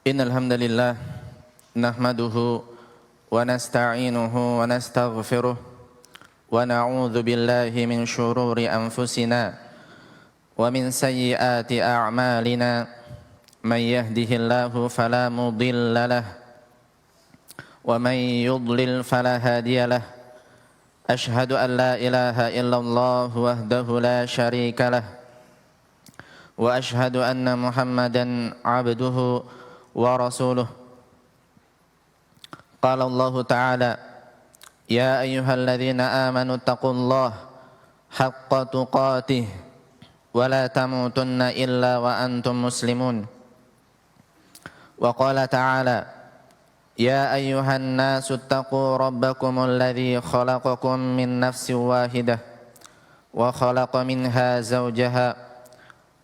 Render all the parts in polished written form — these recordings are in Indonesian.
إن الحمد لله نحمده ونستعينه ونستغفره ونعوذ بالله من شرور أنفسنا ومن سيئات أعمالنا من يهده الله فلا مضل له ومن يضلل فلا هادي له أشهد أن لا إله إلا الله وحده لا شريك له وأشهد أن محمدا عبده ورسوله قال الله تعالى يا أيها الذين آمنوا اتقوا الله حق تقاته ولا تموتن إلا وأنتم مسلمون وقال تعالى يا أيها الناس اتقوا ربكم الذي خلقكم من نفس واحدة وخلق منها زوجها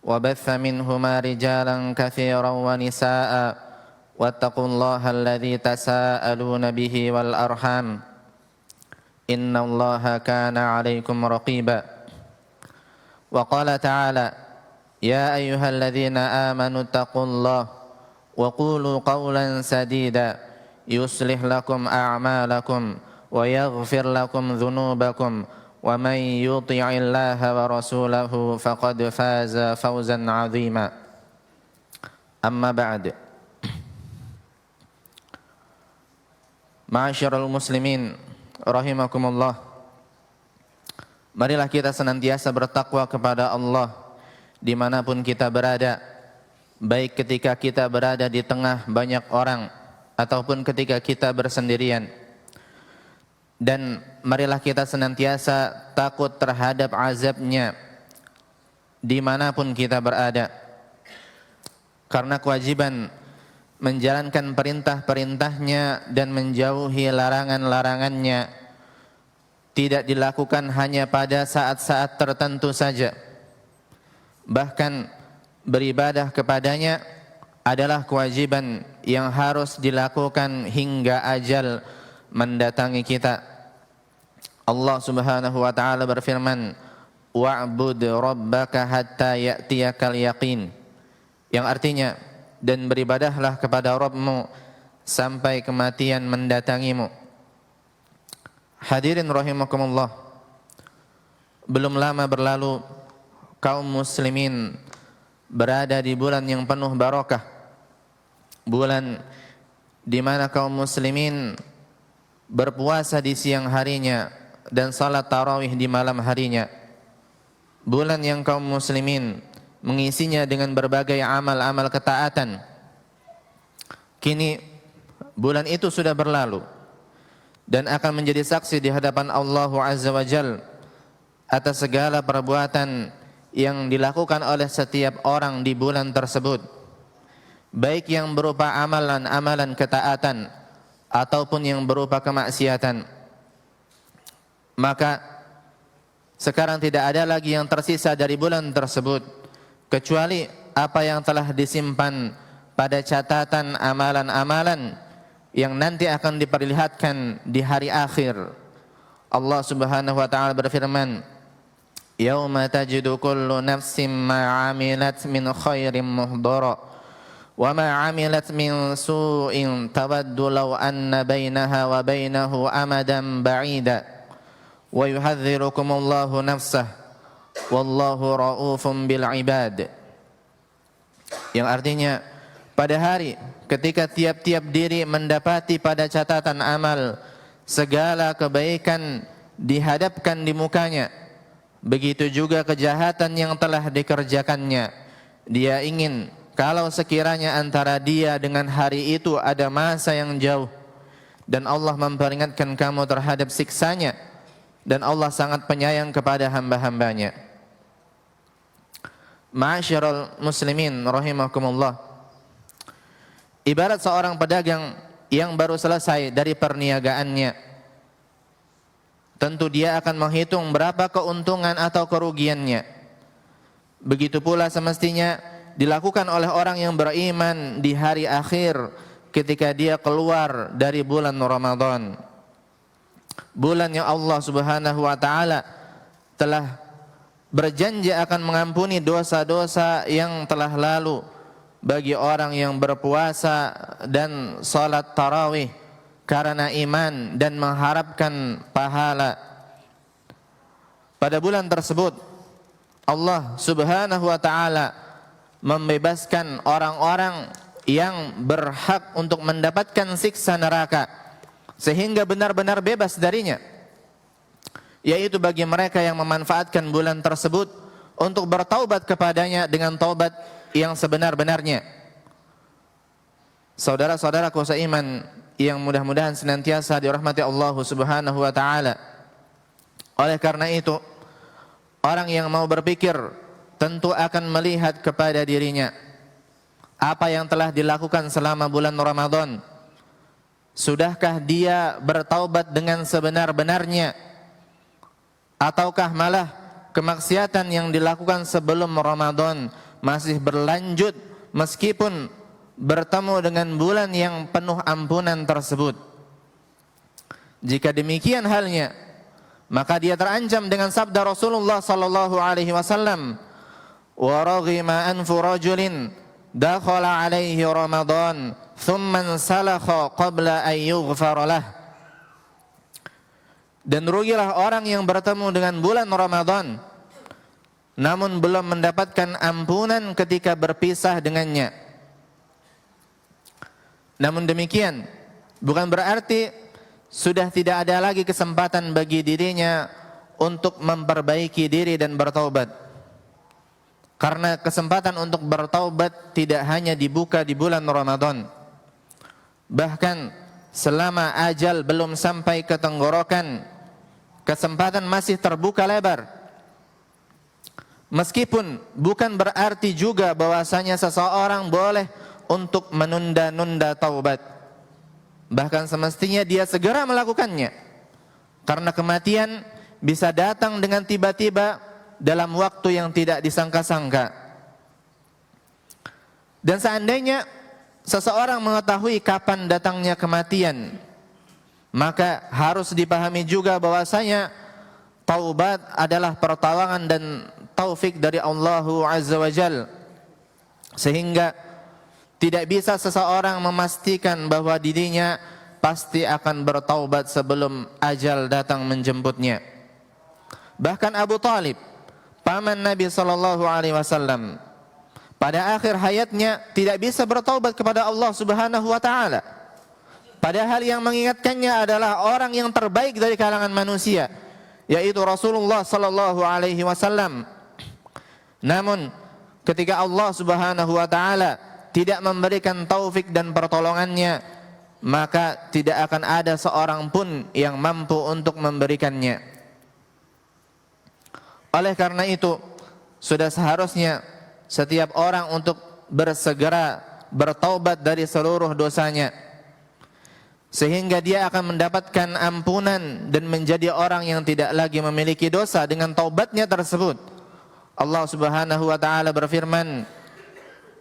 وبث منهما رجالا كثيرا ونساء واتقوا الله الذي تساءلون به والأرحام إن الله كان عليكم رقيبا وقال تعالى يا أيها الذين آمنوا اتقوا الله وقولوا قولا سديدا يصلح لكم أعمالكم ويغفر لكم ذنوبكم ومن يطع الله ورسوله فقد فاز فوزا عظيما أما بعد Ma'asyiral muslimin rahimakumullah, marilah kita senantiasa bertakwa kepada Allah dimanapun kita berada, baik ketika kita berada di tengah banyak orang ataupun ketika kita bersendirian. Dan marilah kita senantiasa takut terhadap azabnya dimanapun kita berada, karena kewajiban menjalankan perintah-perintahnya dan menjauhi larangan-larangannya tidak dilakukan hanya pada saat-saat tertentu saja. Bahkan beribadah kepadanya adalah kewajiban yang harus dilakukan hingga ajal mendatangi kita. Allah Subhanahu wa taala berfirman, "Wa'bud rabbaka hatta ya'tiyakal yaqin." Yang artinya, dan beribadahlah kepada Rabbmu sampai kematian mendatangimu. Hadirin rahimakumullah, belum lama berlalu kaum muslimin berada di bulan yang penuh barakah, bulan di mana kaum muslimin berpuasa di siang harinya dan salat tarawih di malam harinya, bulan yang kaum muslimin mengisinya dengan berbagai amal-amal ketaatan. Kini bulan itu sudah berlalu dan akan menjadi saksi di hadapan Allah Azza wa Jalla atas segala perbuatan yang dilakukan oleh setiap orang di bulan tersebut, baik yang berupa amalan-amalan ketaatan ataupun yang berupa kemaksiatan. Maka sekarang tidak ada lagi yang tersisa dari bulan tersebut kecuali apa yang telah disimpan pada catatan amalan-amalan yang nanti akan diperlihatkan di hari akhir. Allah Subhanahu wa taala berfirman, "Yauma tajidu kullu nafsin ma 'amilat min khairin muhdara wa ma 'amilat min su'in tawaddu law anna bainaha wa bainahu amadan ba'ida wa yuhadzirukumullahu nafsah wallahu ra'ufun bil ibad." Yang artinya, pada hari ketika tiap-tiap diri mendapati pada catatan amal segala kebaikan dihadapkan di mukanya, begitu juga kejahatan yang telah dikerjakannya. Dia ingin kalau sekiranya antara dia dengan hari itu ada masa yang jauh, dan Allah memperingatkan kamu terhadap siksanya, dan Allah sangat penyayang kepada hamba-hambanya. Ma'asyiral muslimin rahimakumullah, ibarat seorang pedagang yang baru selesai dari perniagaannya, tentu dia akan menghitung berapa keuntungan atau kerugiannya. Begitu pula semestinya dilakukan oleh orang yang beriman di hari akhir ketika dia keluar dari bulan Ramadan, bulan yang Allah Subhanahu wa taala telah berjanji akan mengampuni dosa-dosa yang telah lalu bagi orang yang berpuasa dan salat tarawih karena iman dan mengharapkan pahala. Pada bulan tersebut Allah Subhanahu wa taala membebaskan orang-orang yang berhak untuk mendapatkan siksa neraka sehingga benar-benar bebas darinya, yaitu bagi mereka yang memanfaatkan bulan tersebut untuk bertaubat kepadanya dengan taubat yang sebenar-benarnya. Saudara-saudaraku seiman yang mudah-mudahan senantiasa dirahmati Allah Subhanahu wa taala. Oleh karena itu, orang yang mau berpikir tentu akan melihat kepada dirinya apa yang telah dilakukan selama bulan Ramadan. Sudahkah dia bertaubat dengan sebenar-benarnya, ataukah malah kemaksiatan yang dilakukan sebelum Ramadan masih berlanjut meskipun bertemu dengan bulan yang penuh ampunan tersebut? Jika demikian halnya, maka dia terancam dengan sabda Rasulullah sallallahu alaihi wasallam, wa raghima anfu rajulin dakhala alaihi Ramadan thumma salakha qabla an yughfar lah. Dan rugilah orang yang bertemu dengan bulan Ramadan namun belum mendapatkan ampunan ketika berpisah dengannya. Namun demikian bukan berarti sudah tidak ada lagi kesempatan bagi dirinya untuk memperbaiki diri dan bertaubat. Karena kesempatan untuk bertaubat tidak hanya dibuka di bulan Ramadan. Bahkan selama ajal belum sampai ke tenggorokan, kesempatan masih terbuka lebar. Meskipun bukan berarti juga bahwasanya seseorang boleh untuk menunda-nunda taubat. Bahkan semestinya dia segera melakukannya. Karena kematian bisa datang dengan tiba-tiba dalam waktu yang tidak disangka-sangka. Dan seandainya seseorang mengetahui kapan datangnya kematian, maka harus dipahami juga bahwasanya taubat adalah pertolongan dan taufik dari Allah Azza wa Jalla. Sehingga tidak bisa seseorang memastikan bahwa dirinya pasti akan bertaubat sebelum ajal datang menjemputnya. Bahkan Abu Talib, paman Nabi sallallahu alaihi wasallam, pada akhir hayatnya tidak bisa bertaubat kepada Allah Subhanahu wa taala. Padahal yang mengingatkannya adalah orang yang terbaik dari kalangan manusia, yaitu Rasulullah sallallahu alaihi wasallam. Namun ketika Allah Subhanahu wa taala tidak memberikan taufik dan pertolongannya, maka tidak akan ada seorang pun yang mampu untuk memberikannya. Oleh karena itu, sudah seharusnya setiap orang untuk bersegera bertaubat dari seluruh dosanya, sehingga dia akan mendapatkan ampunan dan menjadi orang yang tidak lagi memiliki dosa dengan taubatnya tersebut. Allah Subhanahu wa taala berfirman,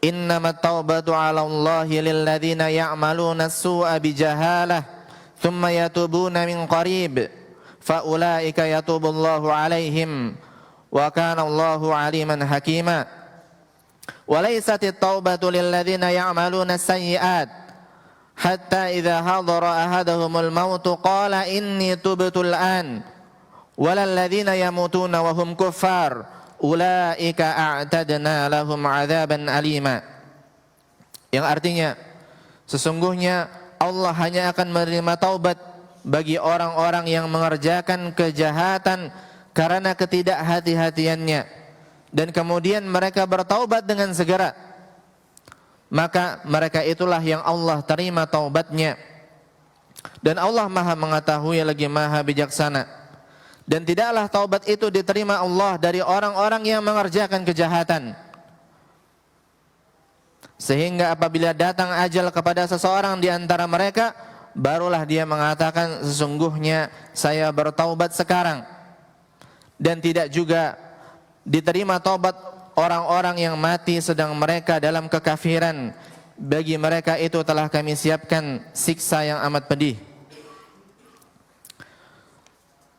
innamat taubatu 'ala Allahi lilladzina ya'maluna as-su'a bijahalah thumma yatubuna min qarib fa ulaika yatubullahu 'alaihim wa kana Allahu 'aliman hakima. Wa laysatit taubatu lilladzina ya'maluna as-sayyi'at hatta idza hadara ahaduhumul maut qala inni tubtu al-an walal ladzina yamutuna wa hum kuffar ulaika a'tadna lahum 'adzaban alima. Yang artinya sesungguhnya Allah hanya akan menerima taubat bagi orang-orang yang mengerjakan kejahatan karena ketidakhati-hatiannya dan kemudian mereka bertaubat dengan segera, maka mereka itulah yang Allah terima taubatnya. Dan Allah Maha mengetahui lagi Maha bijaksana. Dan tidaklah taubat itu diterima Allah dari orang-orang yang mengerjakan kejahatan. Sehingga apabila datang ajal kepada seseorang di antara mereka, barulah dia mengatakan sesungguhnya saya bertaubat sekarang. Dan tidak juga diterima taubat orang-orang yang mati sedang mereka dalam kekafiran. Bagi mereka itu telah kami siapkan siksa yang amat pedih.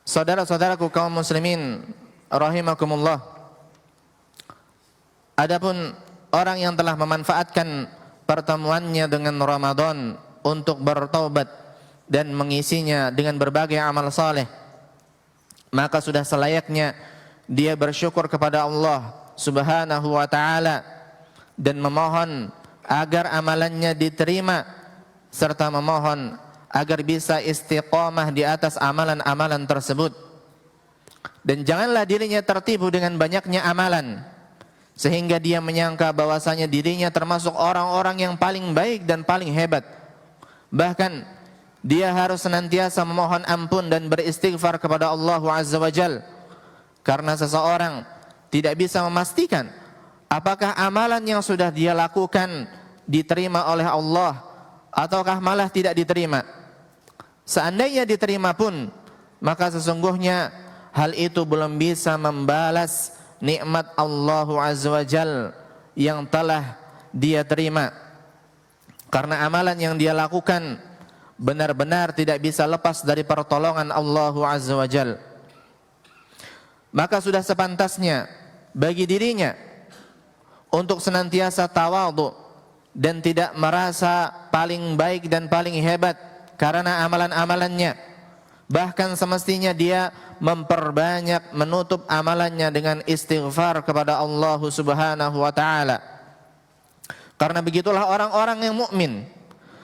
Saudara-saudaraku kaum muslimin rahimakumullah, adapun orang yang telah memanfaatkan pertemuannya dengan Ramadan untuk bertaubat dan mengisinya dengan berbagai amal saleh, maka sudah selayaknya dia bersyukur kepada Allah Subhanahu wa taala dan memohon agar amalannya diterima serta memohon agar bisa istiqamah di atas amalan-amalan tersebut. Dan janganlah dirinya tertipu dengan banyaknya amalan sehingga dia menyangka bahwasanya dirinya termasuk orang-orang yang paling baik dan paling hebat. Bahkan dia harus senantiasa memohon ampun dan beristighfar kepada Allah Azza wa Jalla, karena seseorang tidak bisa memastikan apakah amalan yang sudah dia lakukan diterima oleh Allah ataukah malah tidak diterima. Seandainya diterima pun, maka sesungguhnya hal itu belum bisa membalas nikmat Allah Azza wa Jalla yang telah dia terima, karena amalan yang dia lakukan benar-benar tidak bisa lepas dari pertolongan Allah Azza wa Jalla. Maka sudah sepantasnya bagi dirinya untuk senantiasa tawadhu dan tidak merasa paling baik dan paling hebat karena amalan-amalannya. Bahkan semestinya dia memperbanyak menutup amalannya dengan istighfar kepada Allah Subhanahu wa taala. Karena begitulah orang-orang yang mukmin,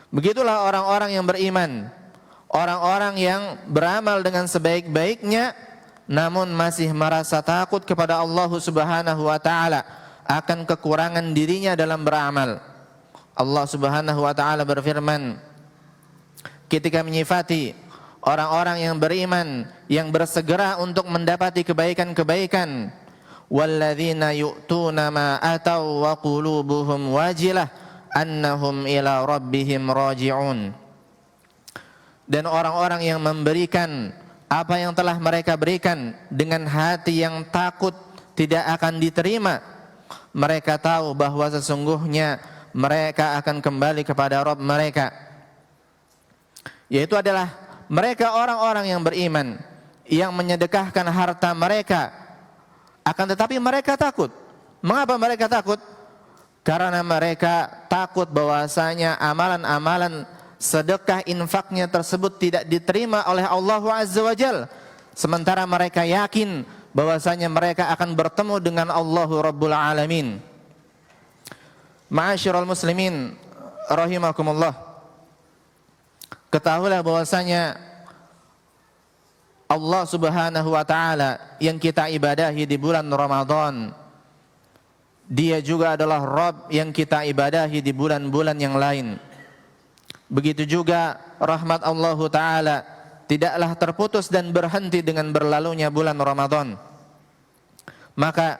begitulah orang-orang yang beriman, orang-orang yang beramal dengan sebaik-baiknya namun masih merasa takut kepada Allah Subhanahu wa taala akan kekurangan dirinya dalam beramal. Allah Subhanahu wa taala berfirman ketika menyifati orang-orang yang beriman yang bersegera untuk mendapati kebaikan-kebaikan, walladzina yu'tuna ma ataw wa qulubuhum wajilah annahum ila rabbihim raji'un. Dan orang-orang yang memberikan apa yang telah mereka berikan dengan hati yang takut tidak akan diterima, mereka tahu bahwa sesungguhnya mereka akan kembali kepada Rabb mereka, yaitu adalah mereka orang-orang yang beriman yang menyedekahkan harta mereka. Akan tetapi mereka takut. Mengapa mereka takut? Karena mereka takut bahwasanya amalan-amalan sedekah infaknya tersebut tidak diterima oleh Allah Azza wa Jalla, sementara mereka yakin bahwasanya mereka akan bertemu dengan Allah Rabbul Alamin. Ma'asyiral muslimin rahimakumullah, ketahuilah bahwasanya Allah Subhanahu wa taala yang kita ibadahi di bulan Ramadan, Dia juga adalah Rabb yang kita ibadahi di bulan-bulan yang lain. Begitu juga rahmat Allah taala tidaklah terputus dan berhenti dengan berlalunya bulan Ramadan. Maka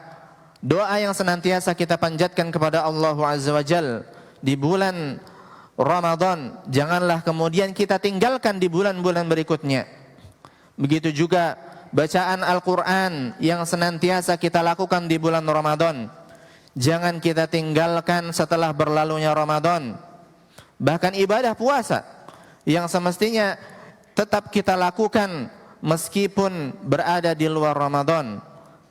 doa yang senantiasa kita panjatkan kepada Allah Azza wa Jalla di bulan Ramadan, janganlah kemudian kita tinggalkan di bulan-bulan berikutnya. Begitu juga bacaan Al-Quran yang senantiasa kita lakukan di bulan Ramadan, jangan kita tinggalkan setelah berlalunya Ramadan. Bahkan ibadah puasa yang semestinya tetap kita lakukan meskipun berada di luar Ramadan,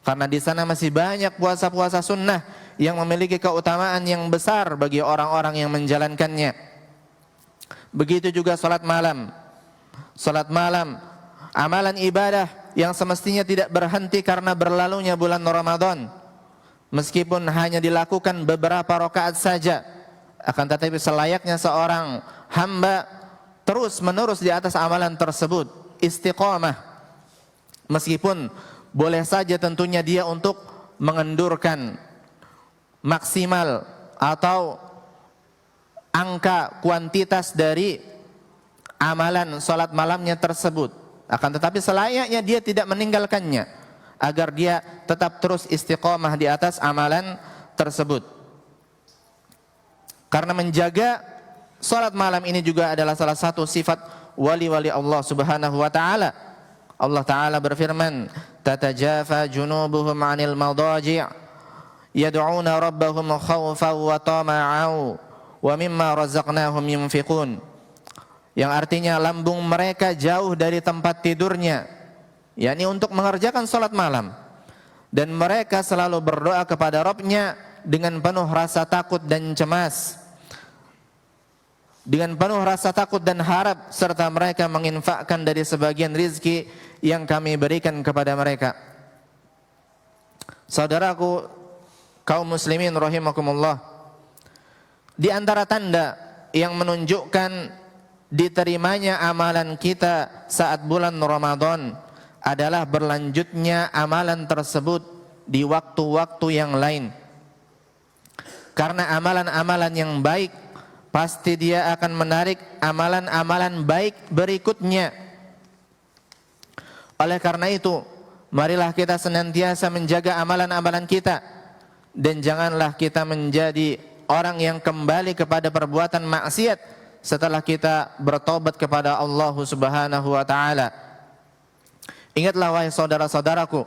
karena di sana masih banyak puasa-puasa sunnah yang memiliki keutamaan yang besar bagi orang-orang yang menjalankannya. Begitu juga salat malam. Salat malam, amalan ibadah yang semestinya tidak berhenti karena berlalunya bulan Ramadan, meskipun hanya dilakukan beberapa rakaat saja. Akan tetapi selayaknya seorang hamba terus menerus di atas amalan tersebut, istiqamah. Meskipun boleh saja tentunya dia untuk mengendurkan maksimal atau angka kuantitas dari amalan salat malamnya tersebut. Akan tetapi selayaknya dia tidak meninggalkannya, agar dia tetap terus istiqamah di atas amalan tersebut. Karena menjaga salat malam ini juga adalah salah satu sifat wali-wali Allah Subhanahu wa taala. Allah taala berfirman, "Tatajafa junubuhum 'anil madaji' yad'una rabbahum khaufan wa tama'an wa mimma razaqnahum yunfiqun." Yang artinya lambung mereka jauh dari tempat tidurnya, yakni untuk mengerjakan salat malam, dan mereka selalu berdoa kepada Rabb-Nya dengan penuh rasa takut dan cemas, dengan penuh rasa takut dan harap, serta mereka menginfakkan dari sebagian rizki yang kami berikan kepada mereka. Saudaraku kaum muslimin rahimakumullah, di antara tanda yang menunjukkan diterimanya amalan kita saat bulan Ramadan adalah berlanjutnya amalan tersebut di waktu-waktu yang lain. Karena amalan-amalan yang baik pasti dia akan menarik amalan-amalan baik berikutnya. Oleh karena itu, marilah kita senantiasa menjaga amalan-amalan kita, dan janganlah kita menjadi orang yang kembali kepada perbuatan maksiat setelah kita bertobat kepada Allah Subhanahu wa taala. Ingatlah wahai saudara-saudaraku,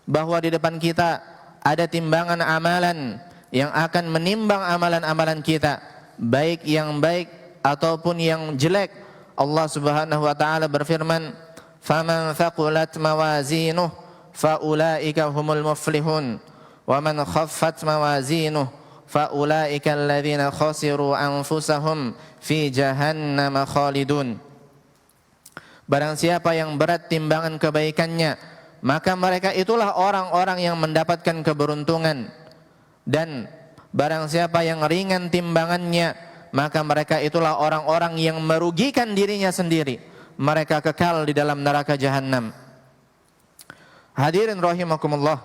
bahwa di depan kita ada timbangan amalan yang akan menimbang amalan-amalan kita, baik yang baik ataupun yang jelek. Allah Subhanahu wa taala berfirman, "Faman thaqulat mawazinuhu faulaika humul muflihun, wa man khaffat mawazinuhu faulaika alladzina khasiru anfusahum fi jahannam khalidun." Barang siapa yang berat timbangan kebaikannya, maka mereka itulah orang-orang yang mendapatkan keberuntungan. Dan barang siapa yang ringan timbangannya, maka mereka itulah orang-orang yang merugikan dirinya sendiri. Mereka kekal di dalam neraka jahanam. Hadirin rahimakumullah,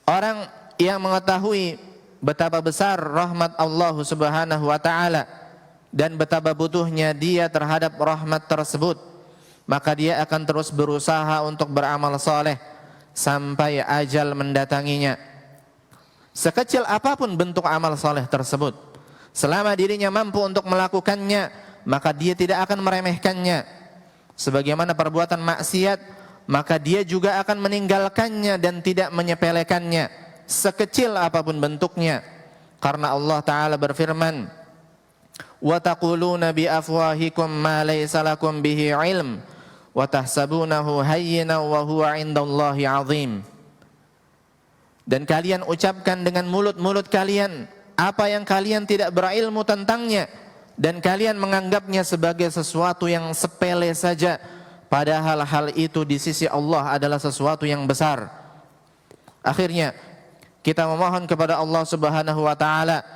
orang yang mengetahui betapa besar rahmat Allah Subhanahu wa taala dan betapa butuhnya dia terhadap rahmat tersebut, maka dia akan terus berusaha untuk beramal saleh sampai ajal mendatanginya. Sekecil apapun bentuk amal saleh tersebut, selama dirinya mampu untuk melakukannya, maka dia tidak akan meremehkannya. Sebagaimana perbuatan maksiat, maka dia juga akan meninggalkannya dan tidak menyepelekannya, sekecil apapun bentuknya. Karena Allah Ta'ala berfirman, "Wa taquluna bi afwahikum ma laysa lakum bihi ilm, wa tahsabunahu hayyinan wa huwa 'indallahi 'azim." Dan kalian ucapkan dengan mulut-mulut kalian apa yang kalian tidak berilmu tentangnya, dan kalian menganggapnya sebagai sesuatu yang sepele saja, padahal hal itu di sisi Allah adalah sesuatu yang besar. Akhirnya kita memohon kepada Allah Subhanahu wa taala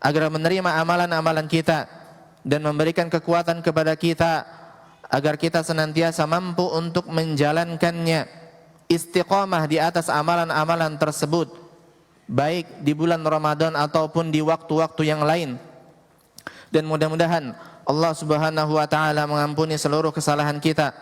agar menerima amalan-amalan kita dan memberikan kekuatan kepada kita agar kita senantiasa mampu untuk menjalankannya, istiqamah di atas amalan-amalan tersebut, baik di bulan Ramadan ataupun di waktu-waktu yang lain. Dan mudah-mudahan Allah Subhanahu wa taala mengampuni seluruh kesalahan kita.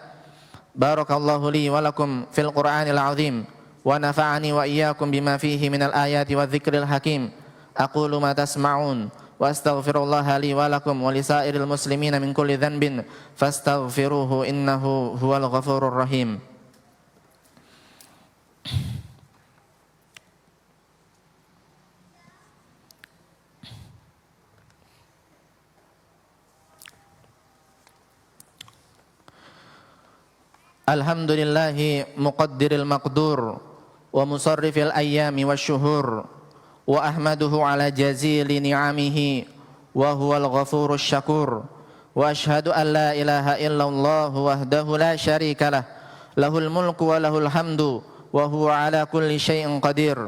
Barakallahu li wa lakum fil Qur'anil azim, wa nafa'ani wa iyyakum bima fihi minal ayati wadh-dhikril hakim. Aqulu ma tasma'un wa astaghfirullaha li wa lakum wa lisairil muslimina min kulli dhanbin fastaghfiruhu innahu huwal ghafurur rahim. Alhamdulillahi muqaddiril maqdur wa musarrifil ayyami wasyuhur, wa ahmaduhu ala jazili ni'amihi wa huwal ghafurus syakur, wa ashhadu an la ilaha illallah wahdahu la syarikalah, lahul mulku wa lahul hamdu wa huwa ala kulli syai'in qadir,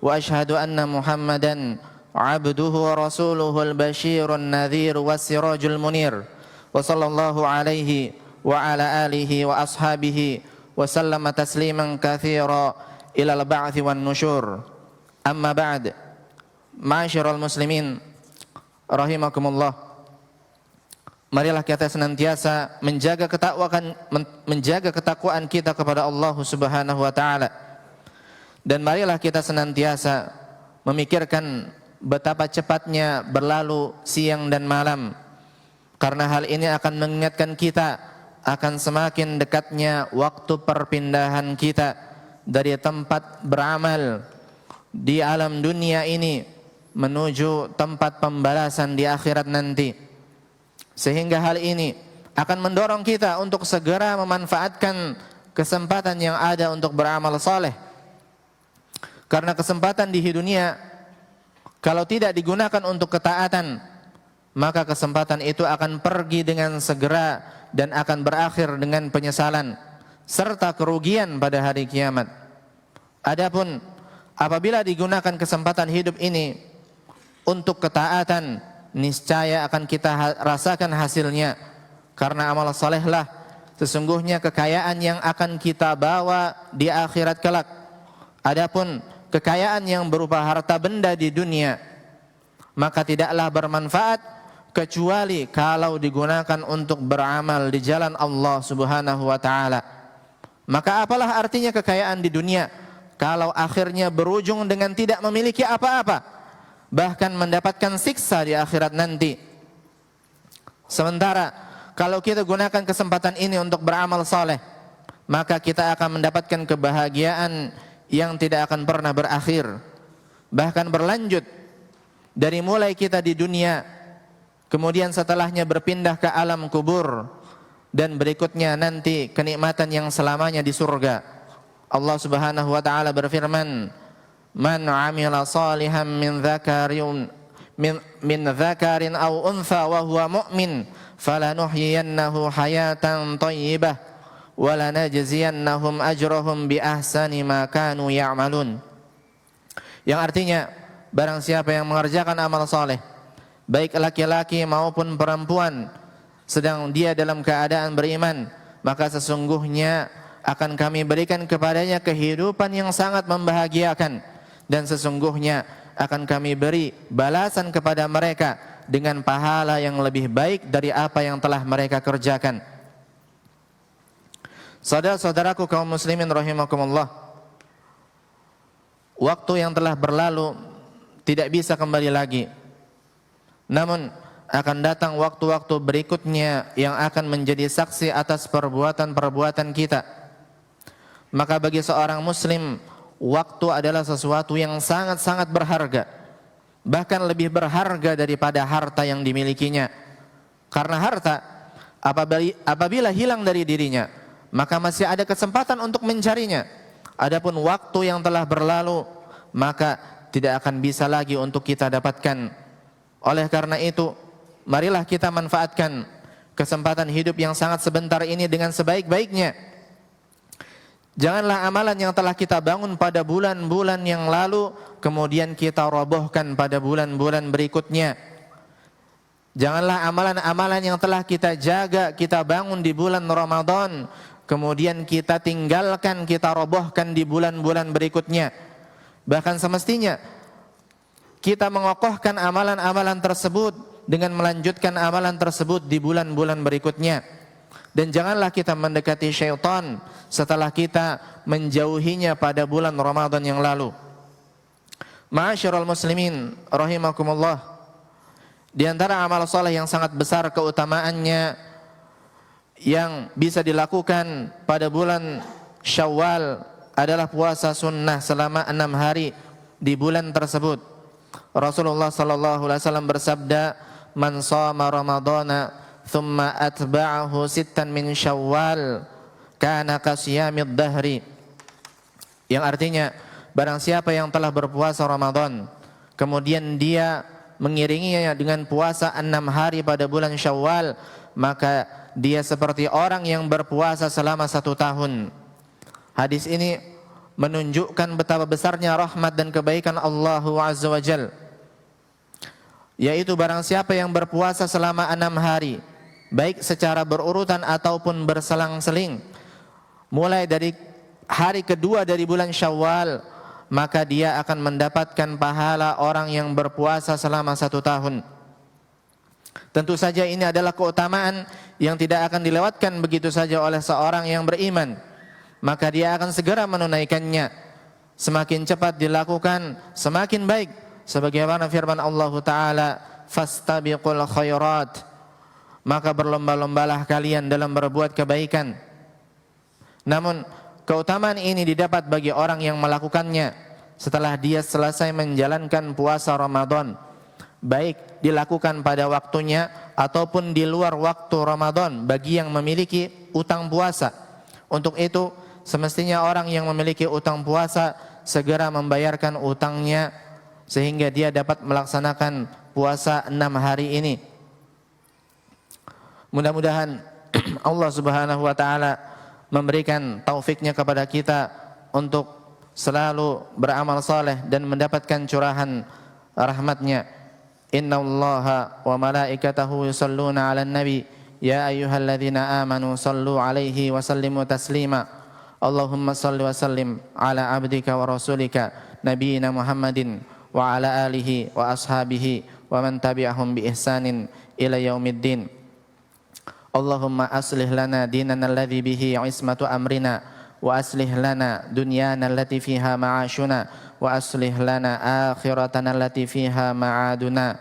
wa ashhadu anna Muhammadan abduhu wa rasuluhul basyirun nadhir was sirajul munir, wa sallallahu alaihi wa ala alihi wa ashabihi wa sallama tasliman katsira ila al-ba'thi wan nusyur. Amma ba'd, ma'asyiral muslimin rahimakumullah, marilah kita senantiasa menjaga ketakwaan kita kepada Allah Subhanahu wa taala, dan marilah kita senantiasa memikirkan betapa cepatnya berlalu siang dan malam, karena hal ini akan mengingatkan kita akan semakin dekatnya waktu perpindahan kita dari tempat beramal di alam dunia ini menuju tempat pembalasan di akhirat nanti. Sehingga hal ini akan mendorong kita untuk segera memanfaatkan kesempatan yang ada untuk beramal saleh. Karena kesempatan di dunia Kalau tidak digunakan untuk ketaatan, maka kesempatan itu akan pergi dengan segera dan akan berakhir dengan penyesalan serta kerugian pada hari kiamat. Adapun apabila digunakan kesempatan hidup ini untuk ketaatan, niscaya akan kita rasakan hasilnya, karena amal salehlah sesungguhnya kekayaan yang akan kita bawa di akhirat kelak. Adapun kekayaan yang berupa harta benda di dunia, maka tidaklah bermanfaat kecuali kalau digunakan untuk beramal di jalan Allah Subhanahu wa taala. Maka apalah artinya kekayaan di dunia kalau akhirnya berujung dengan tidak memiliki apa-apa, bahkan mendapatkan siksa di akhirat nanti. Sementara kalau kita gunakan kesempatan ini untuk beramal saleh, maka kita akan mendapatkan kebahagiaan yang tidak akan pernah berakhir, bahkan berlanjut dari mulai kita di dunia, kemudian setelahnya berpindah ke alam kubur, dan berikutnya nanti kenikmatan yang selamanya di surga. Allah Subhanahu wa taala berfirman, "Man 'amila salihan min dzakarin aw untha wa huwa mu'min, falanuhyiyannahu hayatan thayyibah wa lanajziyannahum ajrahum bi ahsani ma kanu ya'malun." Yang artinya, barang siapa yang mengerjakan amal saleh, baik laki-laki maupun perempuan, sedang dia dalam keadaan beriman, maka sesungguhnya akan kami berikan kepadanya kehidupan yang sangat membahagiakan, dan sesungguhnya akan kami beri balasan kepada mereka dengan pahala yang lebih baik dari apa yang telah mereka kerjakan. Saudara-saudaraku kaum muslimin rahimakumullah, waktu yang telah berlalu tidak bisa kembali lagi. Namun akan datang waktu-waktu berikutnya yang akan menjadi saksi atas perbuatan-perbuatan kita. Maka bagi seorang muslim, waktu adalah sesuatu yang sangat-sangat berharga, bahkan lebih berharga daripada harta yang dimilikinya. Karena harta apabila hilang dari dirinya, maka masih ada kesempatan untuk mencarinya. Adapun waktu yang telah berlalu, maka tidak akan bisa lagi untuk kita dapatkan. Oleh karena itu, marilah kita manfaatkan kesempatan hidup yang sangat sebentar ini dengan sebaik-baiknya. Janganlah amalan yang telah kita bangun pada bulan-bulan yang lalu kemudian kita robohkan pada bulan-bulan berikutnya. Janganlah amalan-amalan yang telah kita jaga, kita bangun di bulan Ramadan, kemudian kita tinggalkan, kita robohkan di bulan-bulan berikutnya. Bahkan semestinya kita mengokohkan amalan-amalan tersebut dengan melanjutkan amalan tersebut di bulan-bulan berikutnya. Dan janganlah kita mendekati syaitan setelah kita menjauhinya pada bulan Ramadan yang lalu. Ma'asyiral muslimin rahimakumullah, di antara amal saleh yang sangat besar keutamaannya yang bisa dilakukan pada bulan Syawal adalah puasa sunnah selama 6 hari di bulan tersebut. Rasulullah sallallahu alaihi wasallam bersabda, "Man shama Ramadhana thumma atba'ahu sittan min Syawal kana kasiyamid dahri." Yang artinya, barang siapa yang telah berpuasa Ramadan kemudian dia mengiringinya dengan puasa 6 hari pada bulan Syawal, maka dia seperti orang yang berpuasa selama 1 tahun. Hadis ini menunjukkan betapa besarnya rahmat dan kebaikan Allah Azza wa Jalla, yaitu barang siapa yang berpuasa selama 6 hari, baik secara berurutan ataupun berselang-seling, mulai dari hari kedua dari bulan Syawal, maka dia akan mendapatkan pahala orang yang berpuasa selama 1 tahun. Tentu saja ini adalah keutamaan yang tidak akan dilewatkan begitu saja oleh seorang yang beriman, maka dia akan segera menunaikannya. Semakin cepat dilakukan, semakin baik. Sebagaimana firman Allah Ta'ala, "Fastabiqul khairat." Maka berlomba-lombalah kalian dalam berbuat kebaikan. Namun keutamaan ini didapat bagi orang yang melakukannya setelah dia selesai menjalankan puasa Ramadan, baik dilakukan pada waktunya ataupun di luar waktu Ramadan bagi yang memiliki utang puasa. Untuk itu semestinya orang yang memiliki utang puasa segera membayarkan utangnya sehingga dia dapat melaksanakan puasa 6 hari ini. Mudah-mudahan Allah Subhanahu wa taala memberikan taufiknya kepada kita untuk selalu beramal saleh dan mendapatkan curahan rahmatnya. Innallaha wa malaikatahu yusalluna 'alan nabi ya ayyuhalladzina amanu sallu 'alaihi wa sallimu taslima. Allahumma salli wa sallim ala abdika wa rasulika nabiyina Muhammadin wa ala alihi wa ashabihi wa man tabi'ahum bi ihsanin ila yaumiddin. Allahumma aslih lana dinana alladhi bihi ismatu amrina wa aslih lana dunyana allati fiha ma'ashuna wa aslih lana akhiratana allati fiha ma'aduna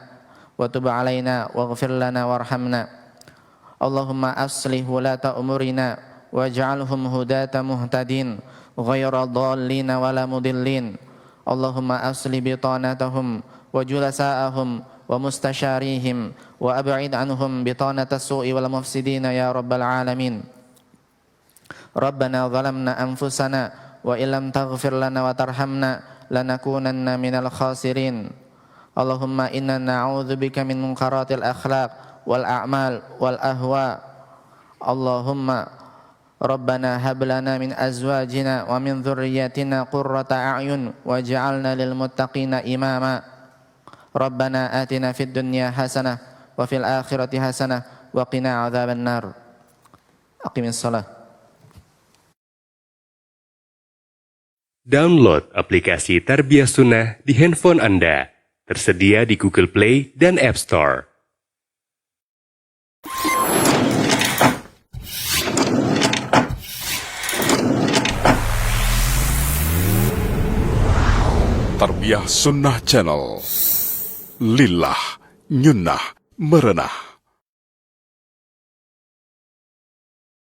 wa tub alaina waghfir lana warhamna. Allahumma aslih wulata umurina waj'alhum hudata muhtadin ghayra dhallin wala mudillin. Allahumma aslih bitanatahum wa julasa'ahum wa mustasharihim wa ab'id anhum bitanata as-su'i wal mufsidina ya rabbal alamin. Rabbana zalamna anfusana wa illam taghfir lana wa tarhamna lanakunanna minal khasirin. Allahumma inna na'udzubika min munkaratil akhlaq wal a'mal wal ahwa. Allahumma Rabbana hab lana min azwajina wa min dhurriyyatina qurrata a'yun waj'alna lil muttaqina imama. Rabbana atina fid dunya hasanah wa fil akhirati hasanah wa qina adzaban nar. Aqimis shalah. Download aplikasi Tarbiyah Sunnah di handphone Anda. Tersedia di Google Play dan App Store. Tarbiyah Sunnah Channel. Lillah, nyunnah, merenah.